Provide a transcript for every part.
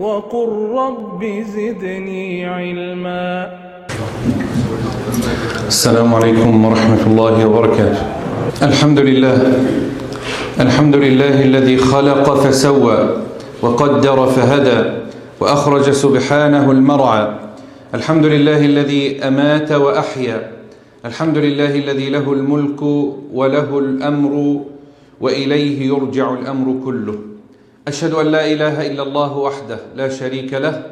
وقل رب زدني علما. السلام عليكم ورحمة الله وبركاته. الحمد لله الذي خلق فسوى وقدر فهدى وأخرج سبحانه المرعى. الحمد لله الذي أمات وأحيا. الحمد لله الذي له الملك وله الأمر وإليه يرجع الأمر كله. أشهد أن لا إله إلا الله وحده لا شريك له،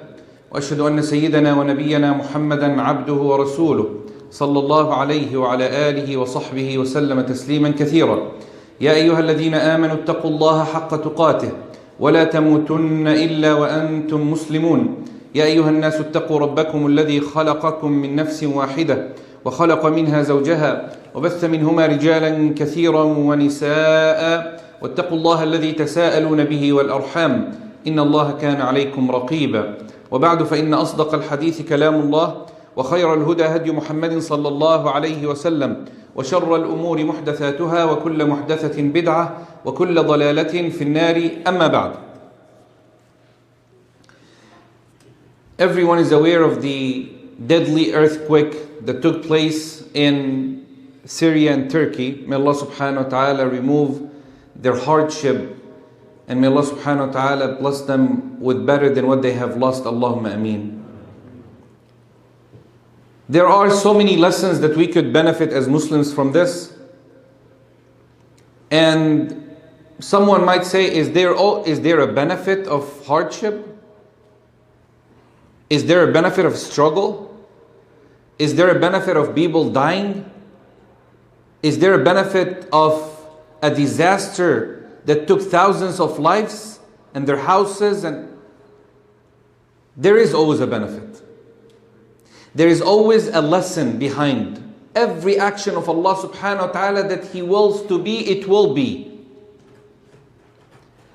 وأشهد أن سيدنا ونبينا محمدا عبده ورسوله صلى الله عليه وعلى آله وصحبه وسلم تسليما كثيرا. يا أيها الذين آمنوا اتقوا الله حق تقاته ولا تموتن إلا وأنتم مسلمون. يا أيها الناس اتقوا ربكم الذي خلقكم من نفس واحدة وخلق منها زوجها وبث منهما رجالا كثيرا ونساء، واتقوا الله الذي تساءلون به والأرحام إن الله كان عليكم رقيبا. وبعد، فإن أصدق الحديث كلام الله، وخير الهدى هدي محمد صلى الله عليه وسلم، وشر الأمور محدثاتها، وكل محدثة بدعة، وكل ضلالة في النار. أما بعد. Everyone is aware of the deadly earthquake that took place in Syria and Turkey. May Allah subhanahu wa ta'ala remove their hardship, and may Allah subhanahu wa ta'ala bless them with better than what they have lost. Allahumma ameen. There are so many lessons that we could benefit as Muslims from this. And someone might say, is there a benefit of hardship? Is there a benefit of struggle? Is there a benefit of people dying? Is there a benefit of a disaster that took thousands of lives and their houses? And there is always a benefit. There is always a lesson behind every action of Allah subhanahu wa ta'ala that He wills to be, it will be.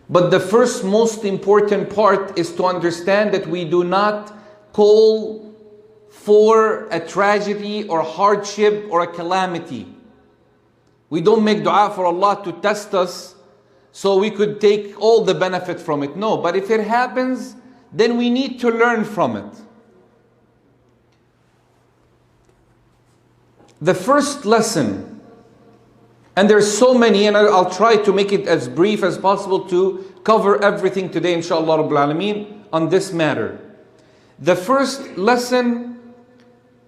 But the first most important part is to understand that we do not call for a tragedy or hardship or a calamity. We don't make dua for Allah to test us so we could take all the benefit from it. No, but if it happens, then we need to learn from it. The first lesson, and there's so many, and I'll try to make it as brief as possible to cover everything today, inshallah Rabbil Alameen, on this matter. The first lesson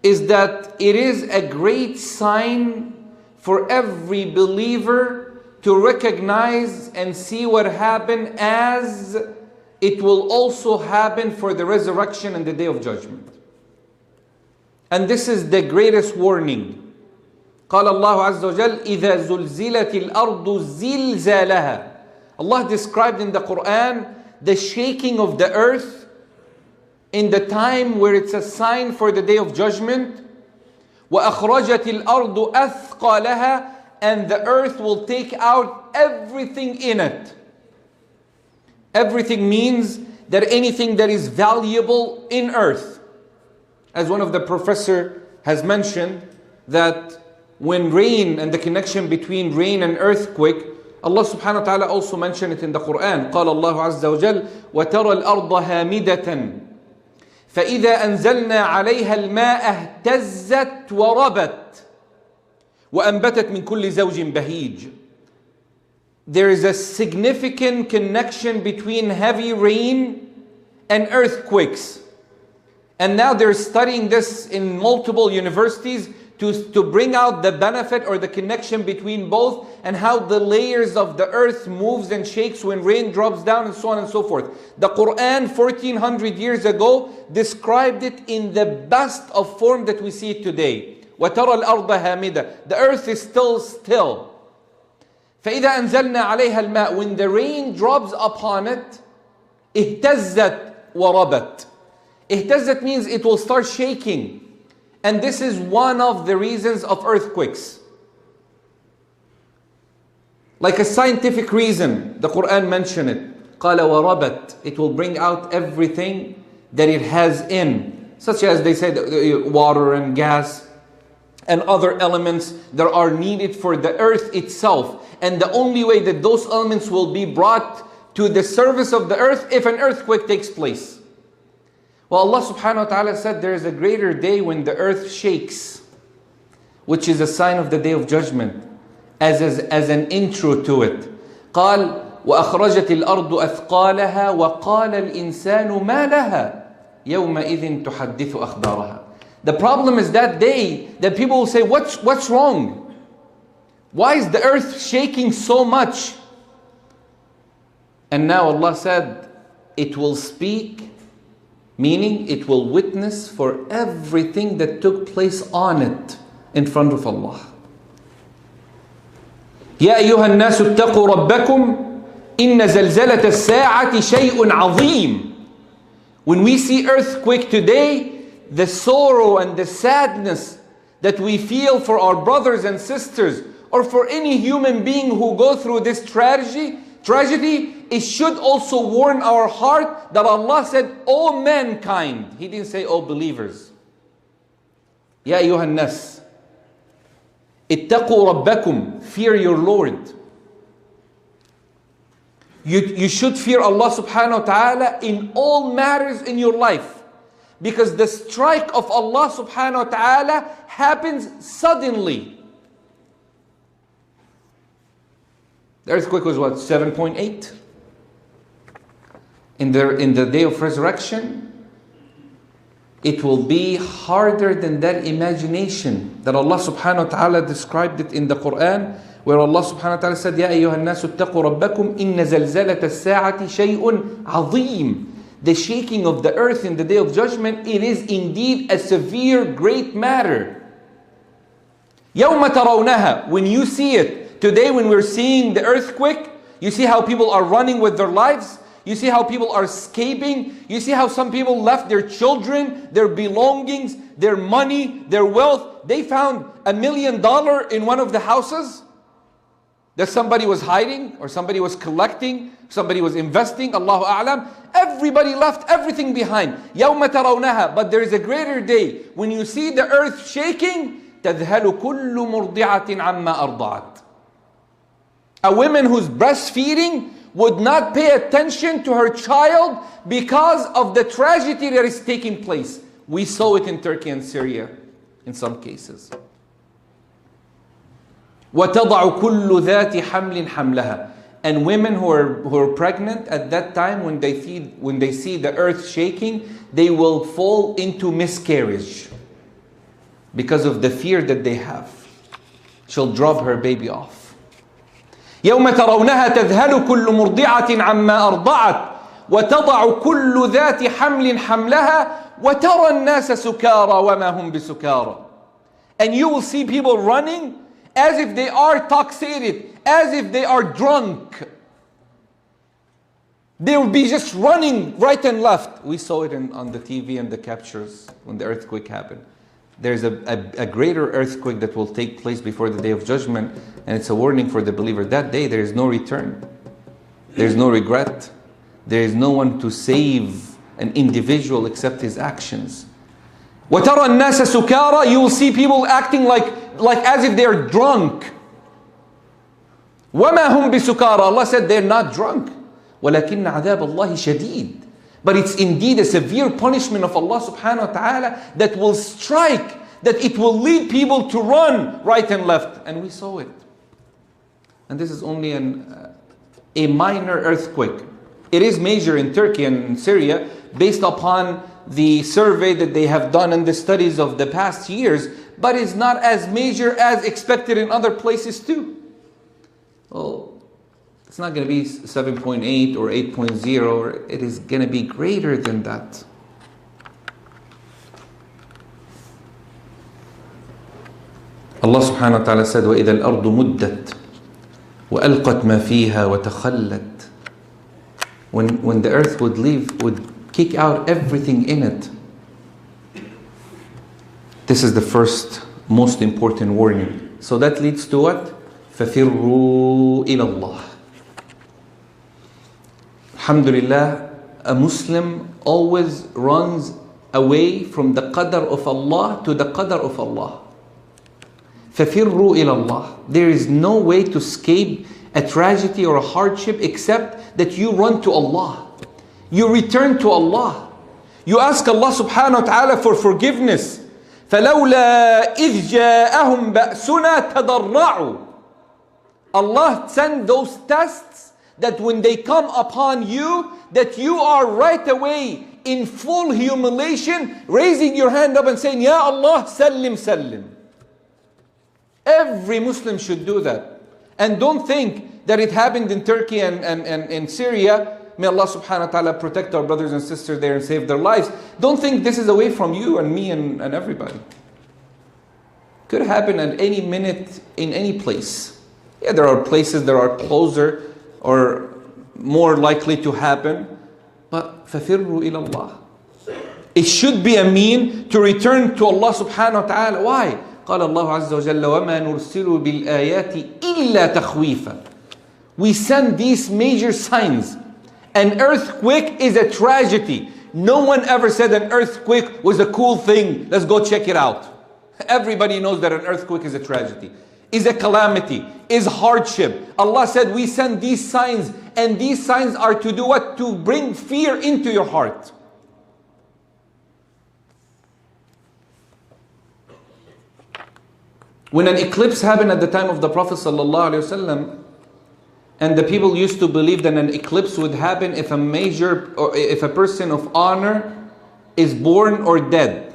is that it is a great sign for every believer to recognize and see what happened, as it will also happen for the resurrection and the day of judgment. And this is the greatest warning. قال الله عز وجل إذا زلزلت الأرض زلزالها. Allah described in the Quran the shaking of the earth in the time where it's a sign for the day of judgment. وَأَخْرَجَتِ الْأَرْضُ أَثْقَالَهَا, and the earth will take out everything in it. Everything means that anything that is valuable in earth. As one of the professor has mentioned, that when rain and the connection between rain and earthquake, Allah subhanahu wa ta'ala also mentioned it in the Quran. قال الله عز وجل وَتَرَى الْأَرْضَ هَامِدَةً فإذا أنزلنا عليها الماء اهتزت وربت وأنبتت من كل زوج بهيج. There is a significant connection between heavy rain and earthquakes. And now they're studying this in multiple universities to bring out the benefit or the connection between both, and how the layers of the earth moves and shakes when rain drops down, and so on and so forth. The Quran 1400 years ago described it in the best of form that we see it today. وَتَرَى الْأَرْضَ هَامِدَةً. The earth is still. فَإِذَا أَنزَلْنَا عَلَيْهَا الْمَاء. When the rain drops upon it, اهتزت وربت. اهتزت means it will start shaking. And this is one of the reasons of earthquakes. Like a scientific reason, the Quran mentioned it. قَالَ وَرَبَتْ. It will bring out everything that it has in, such as they said water and gas and other elements that are needed for the earth itself. And the only way that those elements will be brought to the service of the earth if an earthquake takes place? Well, Allah subhanahu wa ta'ala said there is a greater day when the earth shakes, which is a sign of the day of judgment, as an intro to it. قال وأخرجت الأرض أثقالها وقال الإنسان ما لها يومئذ تحدث أخبارها. The problem is that day that people will say, what's wrong? Why is the earth shaking so much? And now Allah said, it will speak, meaning it will witness for everything that took place on it in front of Allah. يا أيها الناس اتقوا ربكم إن زلزلة الساعة شيء عظيم. When we see earthquake today, the sorrow and the sadness that we feel for our brothers and sisters, or for any human being who go through this tragedy, it should also warn our heart that Allah said, "O mankind." He didn't say, "O believers." يا أيها الناس اتقوا ربكم, fear your Lord. You should fear Allah subhanahu wa ta'ala in all matters in your life. Because the strike of Allah subhanahu wa ta'ala happens suddenly. The earthquake was what? 7.8? In the day of resurrection, it will be harder than that imagination that Allah subhanahu wa ta'ala described it in the Quran, where Allah subhanahu wa ta'ala said, يَا أَيُّهَا النَّاسُ اتَّقُوا رَبَّكُمْ إِنَّ زَلْزَلَةَ السَّاعَةِ شَيْءٌ عَظِيمٌ. The shaking of the earth in the day of judgment, it is indeed a severe, great matter. يَوْمَ تَرَوْنَهَا. When you see it, today when we're seeing the earthquake, you see how people are running with their lives. You see how people are escaping. You see how some people left their children, their belongings, their money, their wealth. They found $1 million in one of the houses that somebody was hiding, or somebody was collecting, somebody was investing, Allahu A'lam. Everybody left everything behind. يَوْمَ تَرَوْنَهَا. But there is a greater day when you see the earth shaking. تَذْهَلُ كُلُّ مُرْضِعَةٍ عَمَّا أَرْضَعَتْ. A woman who's breastfeeding would not pay attention to her child because of the tragedy that is taking place. We saw it in Turkey and Syria in some cases. وَتَضَعُ كُلُّ ذَاتِ حَمْلٍ حَمْلَهَا. And women who are pregnant at that time, when they see the earth shaking, they will fall into miscarriage because of the fear that they have. She'll drop her baby off. يوم ترونها تذهل كل مرضعة عما أرضعت وتضع كل ذات حمل حملها وترى الناس سكارى وما هم بسكارى. And you will see people running as if they are intoxicated, as if they are drunk. They will be just running right and left. We saw it on the TV and the captures when the earthquake happened. There's a greater earthquake that will take place before the day of judgment, and it's a warning for the believer. That day there is no return. There is no regret. There is no one to save an individual except his actions. وَتَرَى النَّاسَ سُكَارَى. You will see people acting like as if they are drunk. وَمَا هُمْ بِسُكَارَى. Allah said they're not drunk. وَلَكِنَّ عَذَابَ اللَّهِ شَدِيدٌ. But it's indeed a severe punishment of Allah subhanahu wa ta'ala that will strike, that it will lead people to run right and left. And we saw it. And this is only a minor earthquake. It is major in Turkey and in Syria based upon the survey that they have done and the studies of the past years, but it's not as major as expected in other places too. Well, it's not going to be 7.8 or 8.0. It is going to be greater than that. Allah subhanahu wa ta'ala said, وَإِذَا الْأَرْضُ مُدَّتْ وَأَلْقَتْ مَا فِيهَا وَتَخَلَّتْ. When the earth would kick out everything in it. This is the first most important warning. So that leads to what? فَفِرُّوا إِلَى اللَّهِ. Alhamdulillah, a Muslim always runs away from the qadr of Allah to the qadr of Allah. فَفِرُّوا إِلَى اللَّهِ. There is no way to escape a tragedy or a hardship except that you run to Allah. You return to Allah. You ask Allah subhanahu wa ta'ala for forgiveness. فَلَوْلَا إِذْ جَاءَهُمْ بَأْسُنَا تَضَرَّعُوا. Allah sent those tests that when they come upon you, that you are right away in full humiliation, raising your hand up and saying, Ya Allah, sallim, sallim. Every Muslim should do that. And don't think that it happened in Turkey and in Syria. May Allah subhanahu wa ta'ala protect our brothers and sisters there and save their lives. Don't think this is away from you and me and everybody. Could happen at any minute in any place. Yeah, there are places that are closer or more likely to happen. But فَفِرُّوا إِلَى اللَّهِ. It should be a mean to return to Allah subhanahu wa ta'ala. Why? قال الله عز وجل وَمَا نُرْسِلُ بِالْآيَاتِ إِلَّا تَخْوِيفًا. We send these major signs. An earthquake is a tragedy. No one ever said an earthquake was a cool thing. Let's go check it out. Everybody knows that an earthquake is a tragedy, is a calamity, is hardship. Allah said we send these signs, and these signs are to do what? To bring fear into your heart. When an eclipse happened at the time of the Prophet ﷺ, and the people used to believe that an eclipse would happen if a person of honor is born or dead.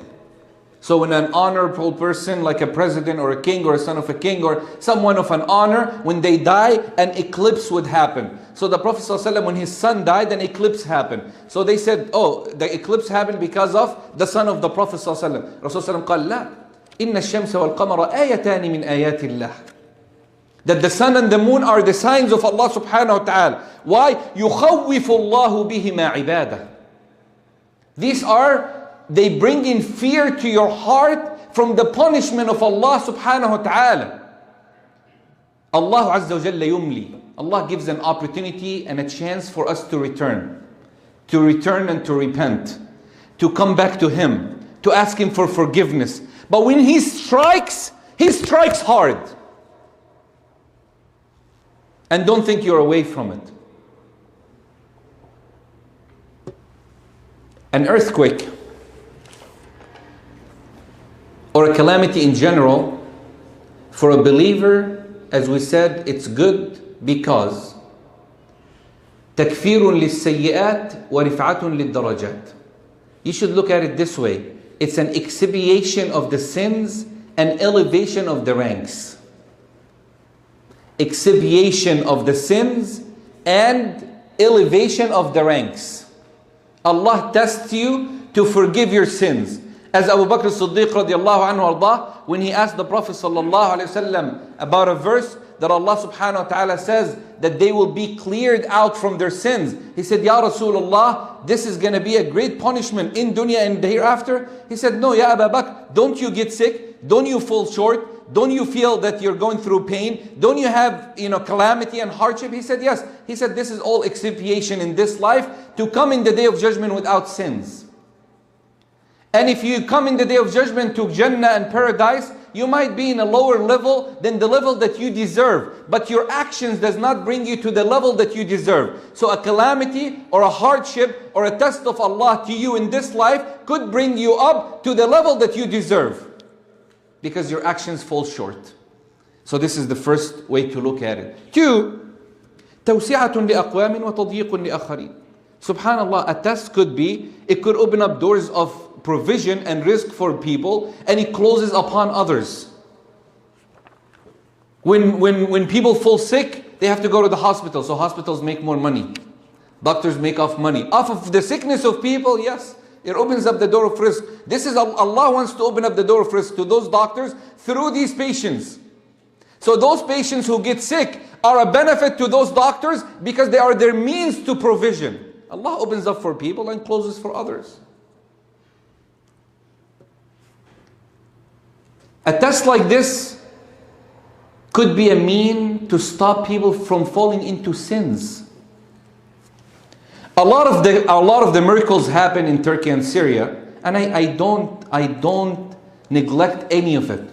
So when an honorable person like a president or a king or a son of a king or someone of an honor, when they die, an eclipse would happen. So the Prophet ﷺ, when his son died, an eclipse happened. So they said, oh, the eclipse happened because of the son of the Prophet ﷺ. Rasulullah قال لا إن الشمس والقمر آيتان من آيات الله. That the sun and the moon are the signs of Allah subhanahu wa ta'ala. Why? يخوف الله بهما عباده. They bring in fear to your heart from the punishment of Allah subhanahu wa ta'ala. Allah Azza wa Jalla yumli. Allah gives an opportunity and a chance for us to return and to repent, to come back to Him, to ask Him for forgiveness. But when He strikes hard. And don't think you're away from it. An earthquake or a calamity in general, for a believer, as we said, it's good because تكفير للسيئات ورفعة للدرجات. You should look at it this way. It's an expiation of the sins and elevation of the ranks. Expiation of the sins and elevation of the ranks. Allah tests you to forgive your sins. As Abu Bakr as-Siddiq radiallahu anhu ardah, when he asked the Prophet sallallahu alaihi wasallam about a verse that Allah subhanahu wa ta'ala says that they will be cleared out from their sins. He said, Ya Rasulullah, this is going to be a great punishment in dunya and hereafter. He said, no, Ya Abu Bakr, don't you get sick? Don't you fall short? Don't you feel that you're going through pain? Don't you have, calamity and hardship? He said, yes. He said, this is all expiation in this life to come in the day of judgment without sins. And if you come in the day of judgment to Jannah and paradise, you might be in a lower level than the level that you deserve. But your actions does not bring you to the level that you deserve. So a calamity or a hardship or a test of Allah to you in this life could bring you up to the level that you deserve. Because your actions fall short. So this is the first way to look at it. 2, توسعة لأقوام وتضييق لآخرين. Subhanallah, a test could be, it could open up doors of provision and risk for people, and it closes upon others. When people fall sick, they have to go to the hospital, so hospitals make more money. Doctors make off money. Off of the sickness of people, yes. It opens up the door of risk. This is Allah wants to open up the door of risk to those doctors through these patients. So those patients who get sick are a benefit to those doctors because they are their means to provision. Allah opens up for people and closes for others. A test like this could be a mean to stop people from falling into sins. A lot of the miracles happen in Turkey and Syria, and I don't neglect any of it.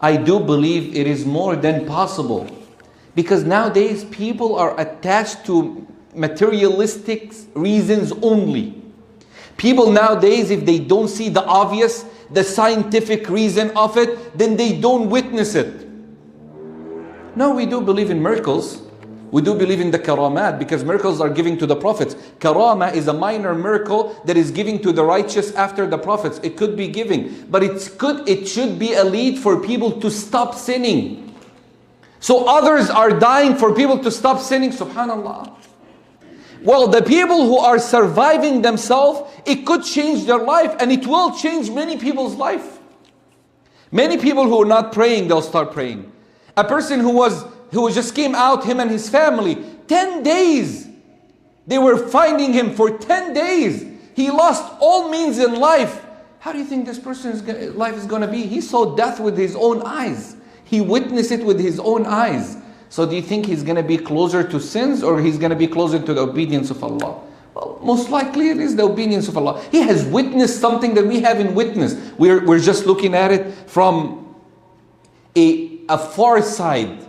I do believe it is more than possible Because nowadays people are attached to materialistic reasons only. People nowadays, if they don't see the obvious, the scientific reason of it, then they don't witness it. No, we do believe in miracles. We do believe in the karamat, because miracles are given to the prophets. Karama is a minor miracle that is given to the righteous after the prophets. It could be given, but it should be a lead for people to stop sinning. So others are dying for people to stop sinning, subhanallah. Well, the people who are surviving themselves, it could change their life, and it will change many people's life. Many people who are not praying, they'll start praying. A person who just came out, him and his family, 10 days. They were finding him for 10 days. He lost all means in life. How do you think this person's life is going to be? He saw death with his own eyes. He witnessed it with his own eyes. So do you think he's going to be closer to sins, or he's going to be closer to the obedience of Allah? Well, most likely it is the obedience of Allah. He has witnessed something that we haven't witnessed. We're just looking at it from a far side.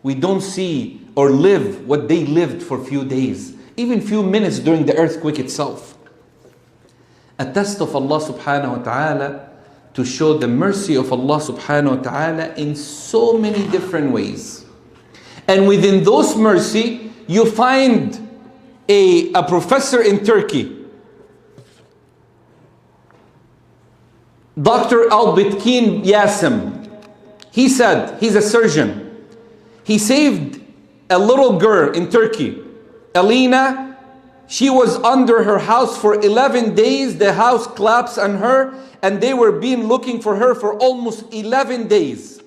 We don't see or live what they lived for a few days, even few minutes during the earthquake itself. A test of Allah subhanahu wa ta'ala to show the mercy of Allah subhanahu wa ta'ala in so many different ways. And within those mercy, you find a professor in Turkey, Dr. Albitkin Yasim. He said, he's a surgeon. He saved a little girl in Turkey, Alina. She was under her house for 11 days. The house collapsed on her, and they were looking for her for almost 11 days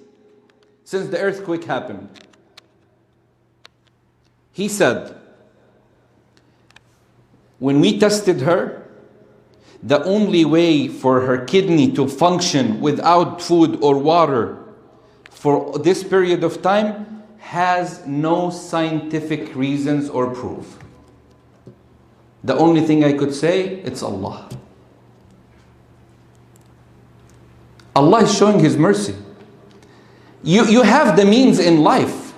since the earthquake happened. He said, when we tested her, the only way for her kidney to function without food or water for this period of time has no scientific reasons or proof. The only thing I could say, it's Allah. Allah is showing His mercy. You have the means in life.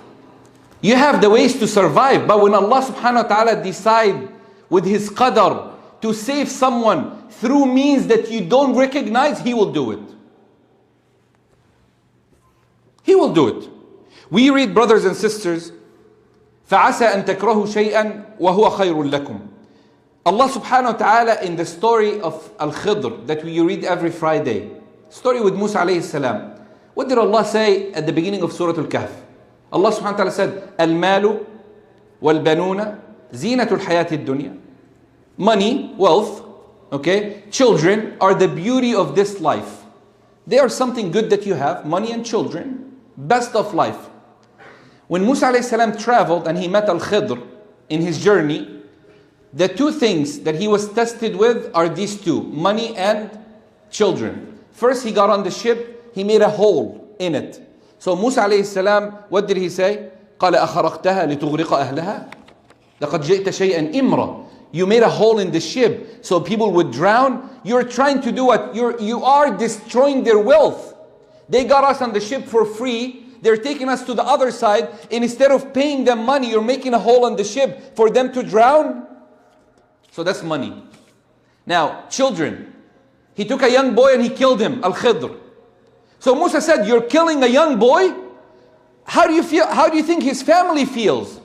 You have the ways to survive. But when Allah subhanahu wa ta'ala decide with His qadar to save someone through means that you don't recognize, He will do it. He will do it. We read, brothers and sisters, فَعَسَى أَن تَكْرَهُ شَيْئًا وَهُوَ خَيْرٌ لَكُمْ. Allah subhanahu wa ta'ala, in the story of Al-Khidr that we read every Friday, story with Musa alayhi salam, what did Allah say at the beginning of Surah Al-Kahf? Allah subhanahu wa ta'ala said, Al-malu wal-banuna zinatul hayati dunya. Money, wealth, okay, children are the beauty of this life. They are something good that you have, money and children, best of life. When Musa alayhi salam traveled and he met Al-Khidr in his journey, the two things that he was tested with are these two, money and children. First, he got on the ship, he made a hole in it. So Musa alayhi salam, what did he say? قَالَ أَخَرَقْتَهَا لِتُغْرِقَ أَهْلَهَا لَقَدْ جِئْتَ شَيْئًا إِمْرًا. You made a hole in the ship so people would drown. You're trying to do what? You are destroying their wealth. They got us on the ship for free. They're taking us to the other side. And instead of paying them money, you're making a hole on the ship for them to drown. So that's money. Now, children. He took a young boy and he killed him, Al-Khidr. So Musa said, you're killing a young boy? How do you feel? How do you think his family feels?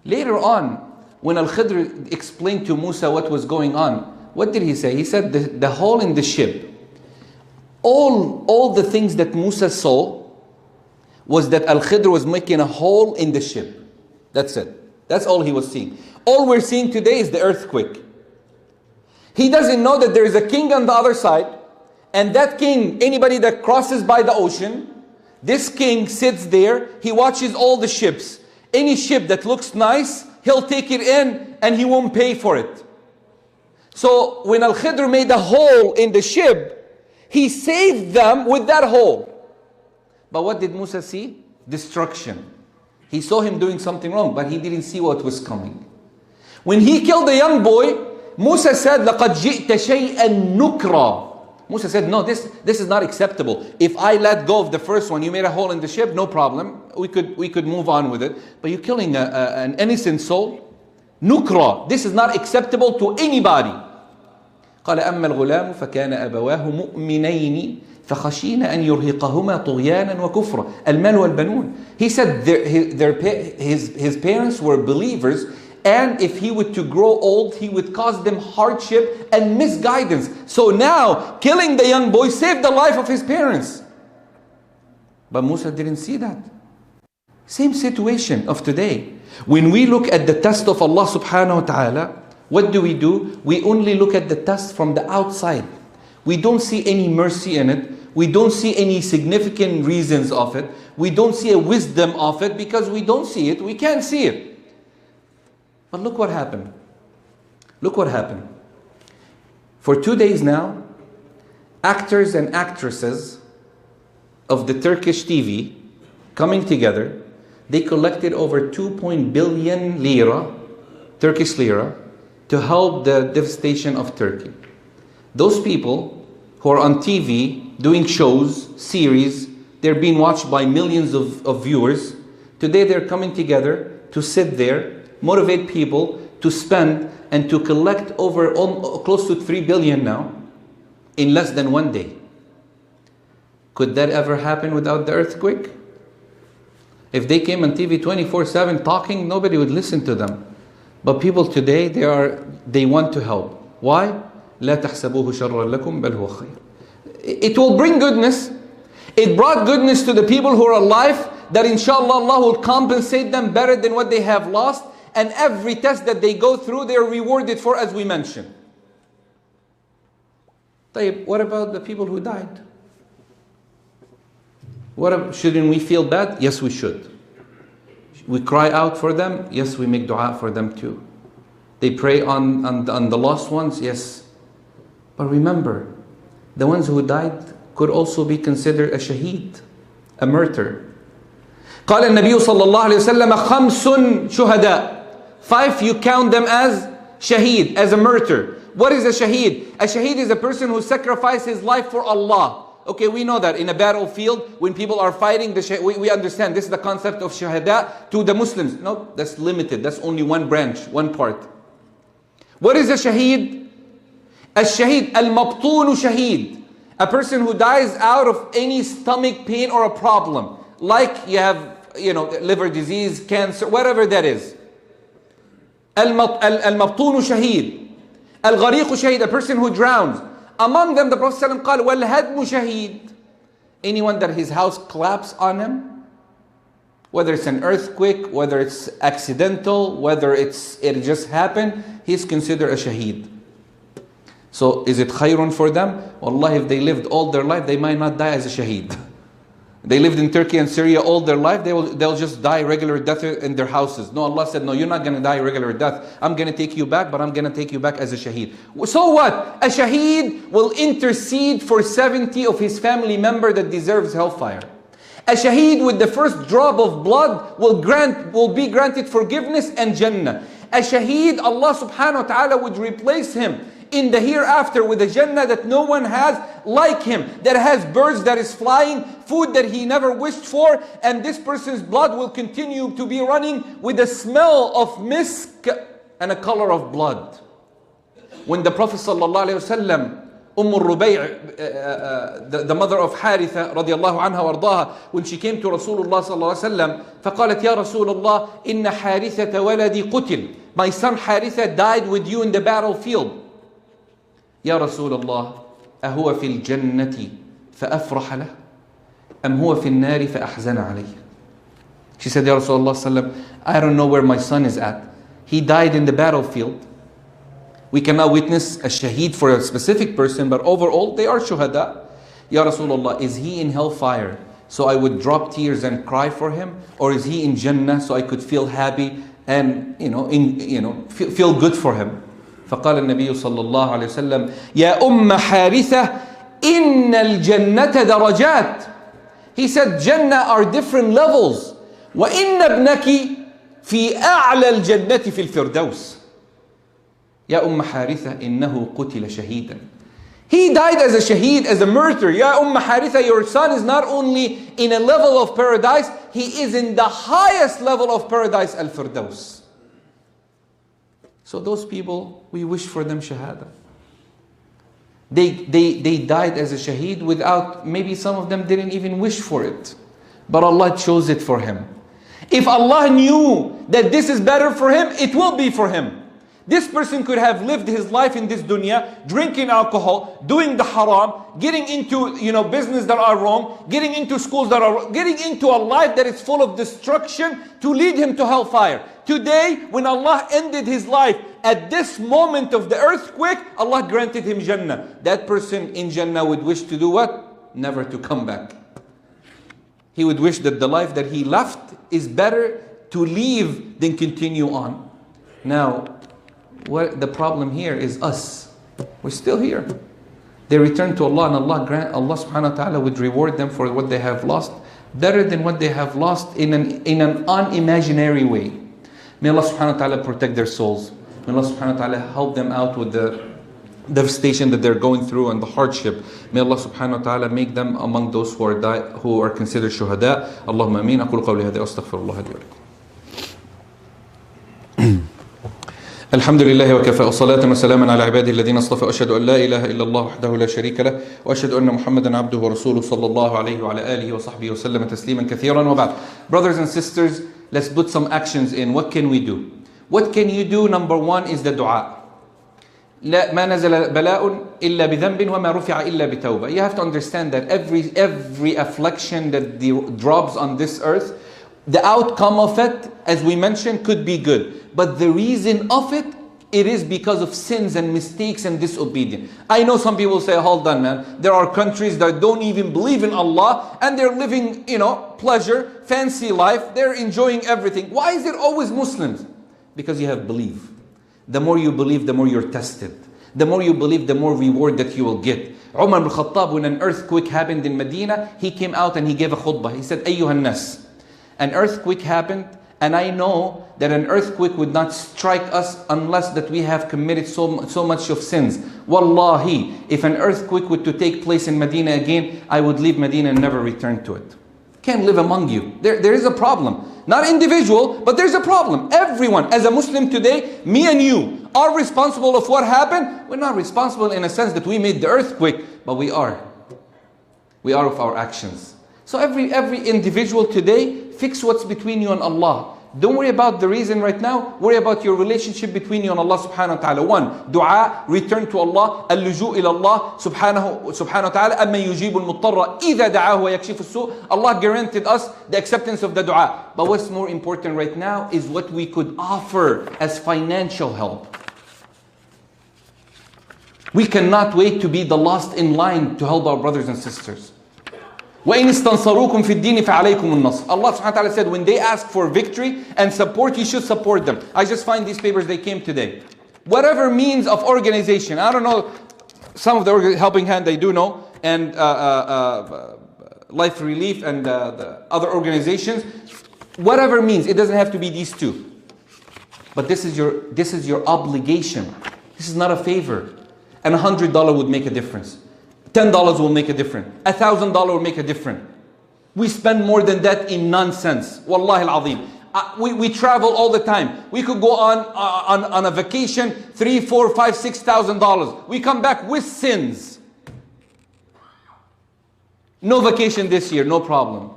Later on, when Al-Khidr explained to Musa what was going on, what did he say? He said the hole in the ship, all the things that Musa saw was that Al-Khidr was making a hole in the ship. That's it. That's all he was seeing. All we're seeing today is the earthquake. He doesn't know that there is a king on the other side. And that king, anybody that crosses by the ocean, this king sits there, he watches all the ships. Any ship that looks nice, he'll take it in and he won't pay for it. So when Al-Khidr made a hole in the ship, he saved them with that hole. But what did Musa see? Destruction. He saw him doing something wrong, but he didn't see what was coming. When he killed the young boy, Musa said, لَقَدْ جِئْتَ شَيْئًا نُكْرًا. Musa said, no, this is not acceptable. If I let go of the first one, you made a hole in the ship, no problem. We could move on with it. But you're killing an innocent soul. Nukra, this is not acceptable to anybody. قال أما الغلام فكان أبواه مؤمنين فخشينا أن يرهقهما طغيانا وكفرا المال والبنون. He said his parents were believers, and if he were to grow old, he would cause them hardship and misguidance. So now, killing the young boy saved the life of his parents. But Musa didn't see that. Same situation of today. When we look at the test of Allah subhanahu wa ta'ala, what do? We only look at the test from the outside. We don't see any mercy in it. We don't see any significant reasons of it. We don't see a wisdom of it because we don't see it. We can't see it. But look what happened. Look what happened. For 2 days now, actors and actresses of the Turkish TV coming together, they collected over 2 billion lira, Turkish lira, to help the devastation of Turkey. Those people who are on TV doing shows, series, they're being watched by millions of viewers. Today they're coming together to sit there, motivate people to spend and to collect over close to 3 billion now in less than 1 day. Could that ever happen without the earthquake? If they came on TV 24/7 talking, nobody would listen to them. But people today, they want to help. Why? لا تحسبوه شرا لكم بل هو خير. It will bring goodness. It brought goodness to the people who are alive, that inshallah Allah will compensate them better than what they have lost. And every test that they go through, they are rewarded for, as we mentioned. What about the people who died? Shouldn't we feel bad? Yes, we should. We cry out for them? Yes, we make dua for them too. They pray on the lost ones? Yes. But remember, the ones who died could also be considered a shaheed, a martyr. قال النبي صلى الله عليه وسلم خمس شهداء. 5, you count them as shaheed, as a martyr. What is a shaheed? A shaheed is a person who sacrificed his life for Allah. Okay, we know that in a battlefield, when people are fighting, we understand this is the concept of shahada to the Muslims. No, that's limited. That's only one branch, one part. What is a shaheed? A shaheed, al-mabtun shaheed. A person who dies out of any stomach pain or a problem. Like you have, liver disease, cancer, whatever that is. Al-mabtun shaheed. Al-ghariq shaheed, a person who drowns. Among them, the Prophet ﷺ قال, وَالْهَدْمُ شَهِيد. Anyone that his house collapsed on him, whether it's an earthquake, whether it's accidental, whether it just happened, he's considered a shaheed. So is it khayrun for them? Wallahi, if they lived all their life, they might not die as a shaheed. They lived in Turkey and Syria all their life, they'll just die regular death in their houses. No, Allah said, no, you're not going to die regular death. I'm going to take you back, but I'm going to take you back as a shaheed. So what? A shaheed will intercede for 70 of his family member that deserves hellfire. A shaheed with the first drop of blood will be granted forgiveness and Jannah. A shaheed, Allah subhanahu wa ta'ala would replace him in the hereafter with a Jannah that no one has like him, that has birds that is flying, food that he never wished for, and this person's blood will continue to be running with a smell of misk and a color of blood. When the Prophet ﷺ, the mother of Haritha radiallahu anha wardaha, when she came to Rasulullah ﷺ, فقالت يا رسول الله إن حارثة ولدي قتل. My son Haritha died with you in the battlefield. يا رسول الله أهو في الجنة فأفرح له أم هو في النار فأحزن عليه. She said, يا رسول الله صلى الله عليه وسلم, I don't know where my son is at. He died in the battlefield. We cannot witness a shaheed for a specific person, but overall they are shuhada. Ya Rasulullah, is he in hellfire so I would drop tears and cry for him? Or is he in Jannah so I could feel happy and feel good for him? فقال النبي صلى الله عليه وسلم يا حارثة إن الجنة درجات. He said Jannah are different levels. وإن ابنك في أعلى الجنة في الفردوس. يا حارثة إنه قتل شهيدا. He died as a shaheed, as a martyr. Ya Haritha, your son is not only in a level of paradise, he is in the highest level of paradise, Al-Firdaus. So those people, we wish for them shahada. They died as a shaheed without, maybe some of them didn't even wish for it. But Allah chose it for him. If Allah knew that this is better for him, it will be for him. This person could have lived his life in this dunya, drinking alcohol, doing the haram, getting into business that are wrong, getting into schools that are wrong, getting into a life that is full of destruction to lead him to hellfire. Today, when Allah ended his life at this moment of the earthquake, Allah granted him Jannah. That person in Jannah would wish to do what? Never to come back. He would wish that the life that he left is better to leave than continue on. Now, what the problem here is us. We're still here. They return to Allah, and Allah subhanahu wa ta'ala would reward them for what they have lost better than what they have lost in an unimaginary way. May Allah subhanahu wa ta'ala protect their souls. May Allah subhanahu wa ta'ala help them out with the devastation that they're going through and the hardship. May Allah subhanahu wa ta'ala make them among those who are considered shuhada. Allahumma ameen. Aqulu qawli hadha wa astaghfirullah li wa lakum. الحمد لله وكفى وصلاة وسلاما على عباده الذين اصطفى وأشهد أن لا إله إلا الله وحده لا شريك له وأشهد أن محمدا عبده ورسوله صلى الله عليه وعلى آله وصحبه وسلم تسليما كثيرا وبعد. Brothers and sisters, let's put some actions in. What can we do? What can you do? Number one is the dua. لا ما نزل بلاء إلا بذنب وما رفع إلا بتوبة. You have to understand that every affliction that drops on this earth, the outcome of it, as we mentioned, could be good. But the reason of it is because of sins and mistakes and disobedience. I know some people say, hold on man, there are countries that don't even believe in Allah and they're living, pleasure, fancy life, they're enjoying everything. Why is it always Muslims? Because you have belief. The more you believe, the more you're tested. The more you believe, the more reward that you will get. Umar ibn Khattab, when an earthquake happened in Medina, he came out and he gave a khutbah. He said, Ayyuhan nas, an earthquake happened, and I know that an earthquake would not strike us unless that we have committed so much of sins. Wallahi, if an earthquake were to take place in Medina again, I would leave Medina and never return to it. Can't live among you. There is a problem. Not individual, but there's a problem. Everyone, as a Muslim today, me and you, are responsible of what happened. We're not responsible in a sense that we made the earthquake, but we are. We are of our actions. So every individual today, fix what's between you and Allah. Don't worry about the reason right now. Worry about your relationship between you and Allah subhanahu wa ta'ala. One, dua, return to Allah. Al-luju ila Allah subhanahu wa ta'ala. Amma yujibu al-muttarra idha da'ahu wa yakshifu as-su'. Allah guaranteed us the acceptance of the dua. But what's more important right now is what we could offer as financial help. We cannot wait to be the last in line to help our brothers and sisters. وَإِنِ اسْتَنْصَرُوكُمْ فِي الدِّينِ فَعَلَيْكُمُ النَّصْرُ. Allah subhanahu wa ta'ala said, when they ask for victory and support, you should support them. I just find these papers, they came today. Whatever means of organization, I don't know, some of the Helping Hand I do know, and Life Relief and the other organizations, whatever means, it doesn't have to be these two. But this is your obligation. This is not a favor. And $100 would make a difference. $10 will make a difference. $1,000 will make a difference. We spend more than that in nonsense. Wallahi al-azim. We travel all the time. We could go on a vacation, $3,000, $4,000, $5,000, $6,000. We come back with sins. No vacation this year, no problem.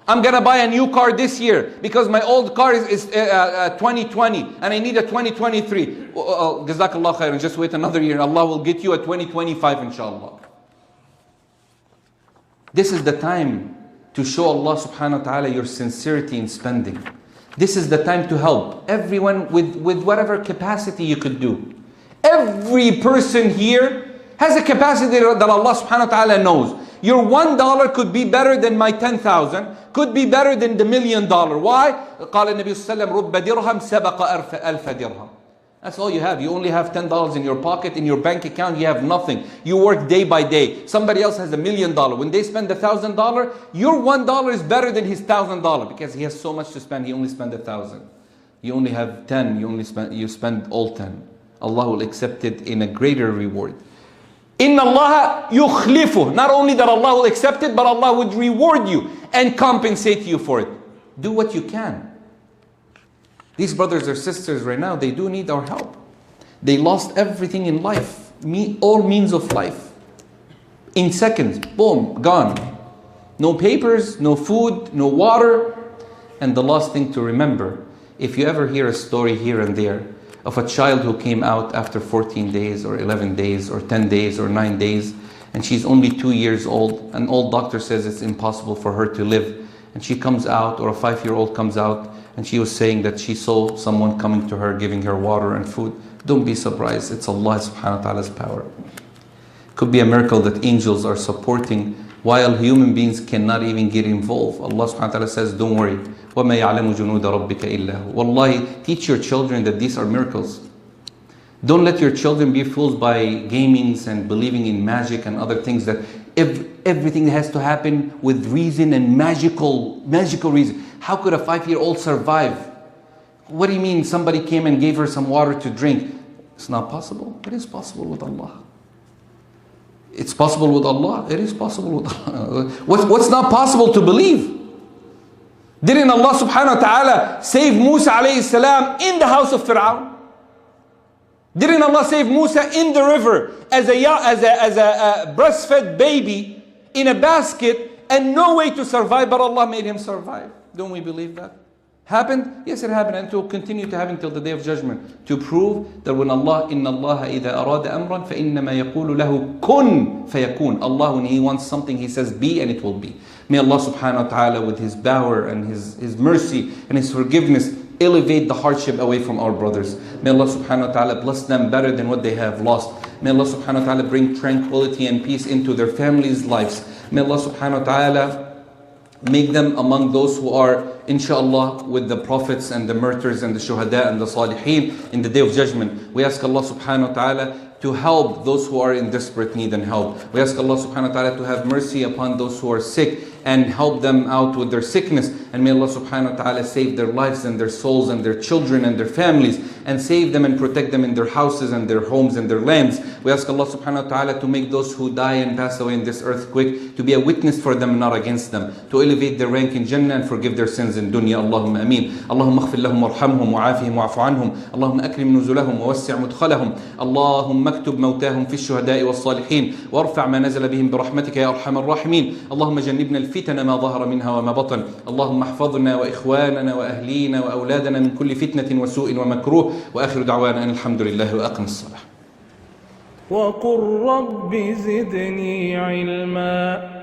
I'm gonna buy a new car this year because my old car is 2020 and I need a 2023. Jazakallah khairan. Just wait another year and Allah will get you a 2025 inshallah. This is the time to show Allah subhanahu wa ta'ala your sincerity in spending. This is the time to help everyone with whatever capacity you could do. Every person here has a capacity that Allah subhanahu wa ta'ala knows. Your $1 could be better than my 10,000, could be better than the $1 million. Why? قال النبي صلى الله عليه وسلم رب درهم سبق ألف درهم. That's all you have. You only have $10 in your pocket, in your bank account, you have nothing. You work day by day. Somebody else has $1 million. When they spend $1,000, your $1 is better than his $1,000 because he has so much to spend, he only spent 1,000. You only have 10, you spend all 10. Allah will accept it in a greater reward. Inna Allah yukhlifuh. Not only that Allah will accept it, but Allah would reward you and compensate you for it. Do what you can. These brothers or sisters right now, they do need our help. They lost everything in life, all means of life. In seconds, boom, gone. No papers, no food, no water. And the last thing to remember, if you ever hear a story here and there of a child who came out after 14 days or 11 days or 10 days or 9 days, and she's only 2 years old, an old doctor says it's impossible for her to live, and she comes out, or a 5-year-old comes out, and she was saying that she saw someone coming to her, giving her water and food. Don't be surprised, it's Allah subhanahu wa ta'ala's power. Could be a miracle that angels are supporting while human beings cannot even get involved. Allah subhanahu wa ta'ala says, don't worry. وَمَا يَعْلَمُ جُنُودَ رَبِّكَ إِلَّا هُ. Wallahi, teach your children that these are miracles. Don't let your children be fooled by gamings and believing in magic and other things, that everything has to happen with reason and magical reason. How could a 5-year-old survive? What do you mean somebody came and gave her some water to drink? It's not possible. It is possible with Allah. It's possible with Allah. It is possible with Allah. What's not possible to believe? Didn't Allah subhanahu wa ta'ala save Musa alayhi salam in the house of Fir'aun? Didn't Allah save Musa in the river as a breastfed baby in a basket and no way to survive, but Allah made him survive? Don't we believe that? Happened? Yes, it happened, and it will continue to happen till the day of judgment, to prove that when Allah, inna Allah idha arada amran fa innama yaqulu lahu kun fayakun. Allah, when He wants something, He says be, and it will be. May Allah subhanahu wa ta'ala, with His power and His mercy and His forgiveness, elevate the hardship away from our brothers. May Allah subhanahu wa ta'ala bless them better than what they have lost. May Allah subhanahu wa ta'ala bring tranquility and peace into their families' lives. May Allah subhanahu wa ta'ala make them among those who are, inshallah, with the prophets and the martyrs and the shuhada and the salihin in the day of judgment. We ask Allah subhanahu wa ta'ala to help those who are in desperate need and help. We ask Allah subhanahu wa ta'ala to have mercy upon those who are sick and help them out with their sickness. And may Allah subhanahu wa ta'ala save their lives and their souls and their children and their families, and save them and protect them in their houses and their homes and their lands. We ask Allah subhanahu wa ta'ala to make those who die and pass away in this earthquake to be a witness for them, not against them, to elevate their rank in Jannah and forgive their sins in dunya. Allahumma ameen. Allahumma aghfir lahum warhamhum wa'afihim wa'afu anhum. Allahumma akrim nuzulahum wa wassi' mudkhalahum. Allahumma aktub mawtahum fi الشهداء والصالحين وارفع ما نزل بهم برحمتك يا أرحم الراحمين. اللهم جنبنا الفتن ما ظهر منها وما بطن. اللهم احفظنا وإخواننا وأهلينا وأولادنا من كل فتنة وسوء ومكروه. وآخر دعوانا أن الحمد لله وأقم الصلاة. وقل رب زدني علما.